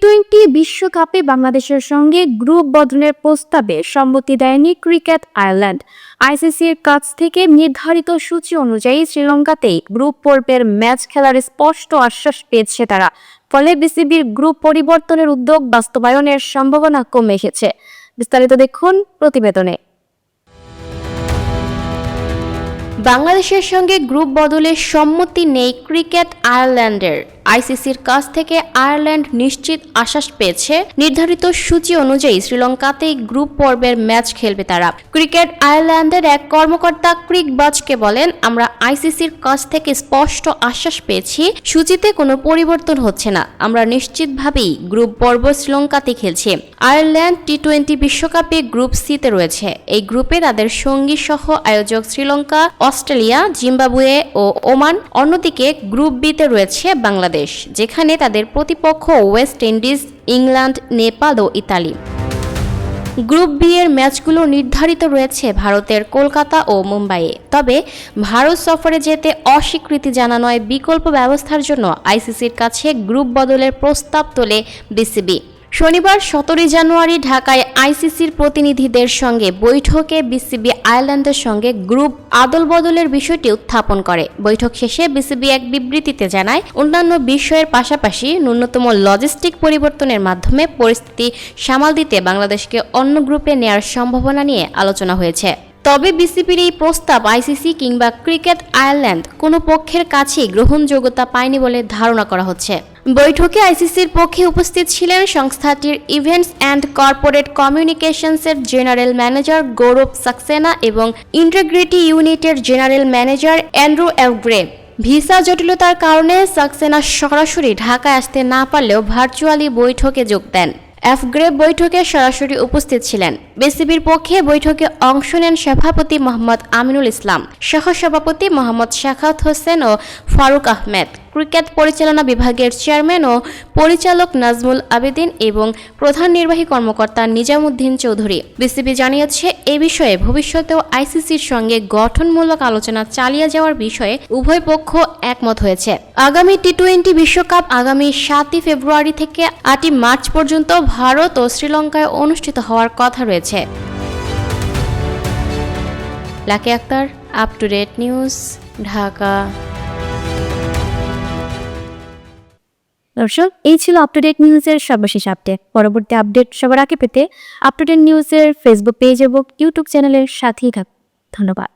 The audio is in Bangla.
টি-20 বিশ্বকাপে বাংলাদেশের সঙ্গে গ্রুপ বদলের প্রস্তাবে সম্মতি দেয়নি ক্রিকেট আয়ারল্যান্ড। আইসিসির কাছ থেকে নির্ধারিত সূচি অনুযায়ী শ্রীলঙ্কাতেই গ্রুপ পর্বের ম্যাচ খেলার স্পষ্ট আশ্বাস পেয়েছে তারা। ফলে বিসিবির গ্রুপ পরিবর্তনের উদ্যোগ বাস্তবায়নের সম্ভাবনা কমে এসেছে। বিস্তারিত দেখুন প্রতিবেদনে। বাংলাদেশের সঙ্গে গ্রুপ বদলের সম্মতি নেই ক্রিকেট আয়ারল্যান্ডের। আইসিসির কাছ থেকে আয়ারল্যান্ড নিশ্চিত আশ্বাস পেয়েছে, নির্ধারিত সূচি অনুযায়ী শ্রীলঙ্কাতেই গ্রুপ পর্বের ম্যাচ খেলবে তারা। ক্রিকেট আয়ারল্যান্ডের এক কর্মকর্তা ক্রিকবাজকে বলেন, আমরা আইসিসির কাছ থেকে স্পষ্ট আশ্বাস পেয়েছি, সূচিতে কোনো পরিবর্তন হচ্ছে না। আমরা নিশ্চিতভাবেই গ্রুপ পর্ব শ্রীলঙ্কাতে খেলছি। আয়ারল্যান্ড টি-20 বিশ্বকাপে গ্রুপ সিতে রয়েছে। এই গ্রুপে তাদের সঙ্গী সহ আয়োজক শ্রীলঙ্কা, অস্ট্রেলিয়া, জিম্বাবুয়ে ও ওমান। অন্যদিকে গ্রুপ বিতে রয়েছে বাংলাদেশ, যেখানে তাদের প্রতিপক্ষ ওয়েস্ট ইন্ডিজ, ইংল্যান্ড, নেপাল ও ইতালি। গ্রুপ বি এর ম্যাচগুলো নির্ধারিত রয়েছে ভারতের কলকাতা ও মুম্বাইয়ে। তবে ভারত সফরে যেতে অস্বীকৃতি জানানোয় বিকল্প ব্যবস্থার জন্য আইসিসির কাছে গ্রুপ বদলের প্রস্তাব তোলে বিসিবি। শনিবার 17 জানুয়ারি ঢাকায় আইসিসির প্রতিনিধিদের সঙ্গে বৈঠকে বিসিবি আয়ারল্যান্ডের সঙ্গে গ্রুপ আদল বদলের বিষয়টি উত্থাপন করে। বৈঠক শেষে বিসিবি এক বিবৃতিতে জানায়, অন্যান্য বিষয়ের পাশাপাশি ন্যূনতম লজিস্টিক পরিবর্তনের মাধ্যমে পরিস্থিতি সামাল দিতে বাংলাদেশকে অন্য গ্রুপে নেয়ার সম্ভাবনা নিয়ে আলোচনা হয়েছে। তবে বিসিবির এই প্রস্তাব আইসিসি কিংবা ক্রিকেট আয়ারল্যান্ড কোনো পক্ষের কাছেই গ্রহণযোগ্যতা পায়নি বলে ধারণা করা হচ্ছে। বৈঠকে আইসিসির পক্ষে উপস্থিত ছিলেন সংস্থাটির ইভেন্টস অ্যান্ড কর্পোরেট কমিউনিকেশনসের জেনারেল ম্যানেজার গৌরব সাক্সেনা এবং ইন্টিগ্রিটি ইউনিটের general manager Andrew Ephgrave. Visa জটিলতার কারণে সাক্সেনা সরাসরি ঢাকায় আসতে না পারলেও ভার্চুয়ালি বৈঠকে যোগ দেন। এফগ্রে বৈঠকে সরাসরি উপস্থিত ছিলেন। বিসিবির পক্ষে বৈঠকে অংশ নেন সভাপতি মোহাম্মদ আমিনুল ইসলাম, সহসভাপতি মোহাম্মদ শাখাওয়াত হোসেন ও ফারুক আহমেদ, ক্রিকেট পরিচালনা বিভাগের চেয়ারম্যান ও পরিচালক নাজমুল আবেদিন এবং প্রধান নির্বাহী কর্মকর্তা নিজামুদ্দিন চৌধুরী। বিসিবি জানিয়েছে, এ বিষয়ে ভবিষ্যতেও আইসিসির সঙ্গে গঠনমূলক আলোচনা চালিয়ে যাওয়ার বিষয়ে উভয় পক্ষ একমত হয়েছে। আগামী টি-20 বিশ্বকাপ আগামী 7 ফেব্রুয়ারি থেকে 8 মার্চ পর্যন্ত ভারত ও শ্রীলঙ্কায় অনুষ্ঠিত হওয়ার কথা রয়েছে। Lucky Akter, up to date news, Dhaka. দর্শক, এই ছিল আপ টু ডেট নিউজের সর্বশেষ আপডেট। পরবর্তী আপডেট সবার আগে পেতে আপ টু ডেট নিউজের ফেসবুক পেজ এবং ইউটিউব চ্যানেলের সাথেই থাকুন। ধন্যবাদ।